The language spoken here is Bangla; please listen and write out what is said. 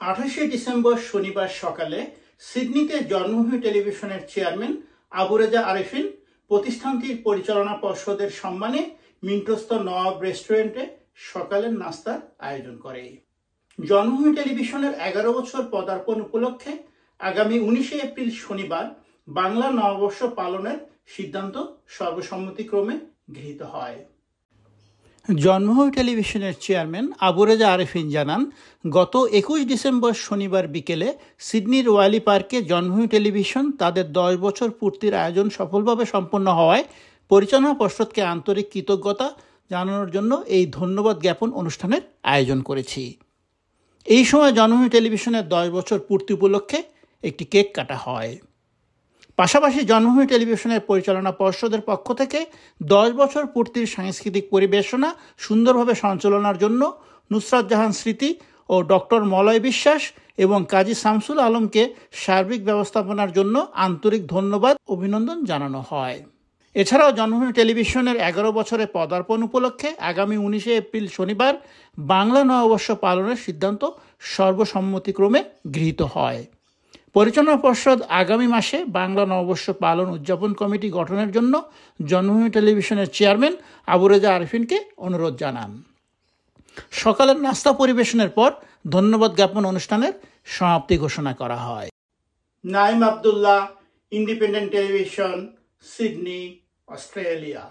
28 ডিসেম্বর শনিবার সকালে সিডনিতে জন্মভূমি টেলিভিশনের চেয়ারম্যান আবু রেজা আরেফিন প্রতিষ্ঠানটির পরিচালনা পর্ষদের সম্মানে মিন্টস্থ নওয়াব রেস্টুরেন্টে সকালের নাস্তার আয়োজন করে। জন্মভূমি টেলিভিশনের 11 বছর পদার্পণ উপলক্ষে আগামী 19 এপ্রিল শনিবার বাংলা নববর্ষ পালনের সিদ্ধান্ত সর্বসম্মতিক্রমে গৃহীত হয়। জন্মভূমি টেলিভিশনের চেয়ারম্যান আবু রেজা আরেফিন জানান, গত 21 ডিসেম্বর শনিবার বিকেলে সিডনির ওয়ালি পার্কে জন্মভূমি টেলিভিশন তাদের 10 বছর পূর্তির আয়োজন সফলভাবে সম্পন্ন হওয়ায় পরিচালনা পর্ষদকে আন্তরিক কৃতজ্ঞতা জানানোর জন্য এই ধন্যবাদ জ্ঞাপন অনুষ্ঠানের আয়োজন করেছি। এই সময় জন্মভূমি টেলিভিশনের 10 বছর পূর্তি উপলক্ষে একটি কেক কাটা হয়। পাশাপাশি জন্মভূমি টেলিভিশনের পরিচালনা পর্ষদের পক্ষ থেকে 10 বছর পূর্তির সাংস্কৃতিক পরিবেশনা সুন্দরভাবে সঞ্চালনার জন্য নুসরাত জাহান স্মৃতি ও ডক্টর মলয় বিশ্বাস এবং কাজী শামসুল আলমকে সার্বিক ব্যবস্থাপনার জন্য আন্তরিক ধন্যবাদ অভিনন্দন জানানো হয়। এছাড়াও জন্মভূমি টেলিভিশনের 11 বছরের পদার্পণ উপলক্ষে আগামী 19 এপ্রিল শনিবার বাংলা নববর্ষ পালনের সিদ্ধান্ত সর্বসম্মতিক্রমে গৃহীত হয়। পরিচালনা পর্ষদ আগামী মাসে বাংলা নববর্ষ পালন উদযাপন কমিটি গঠনের জন্য জন্মভূমি টেলিভিশনের চেয়ারম্যান আবু রেজা আরেফিনকে অনুরোধ জানান। সকালের নাস্তা পরিবেশনের পর ধন্যবাদ জ্ঞাপন অনুষ্ঠানের সমাপ্তি ঘোষণা করা হয়। Naim Abdullah, independent television, Sydney, Australia.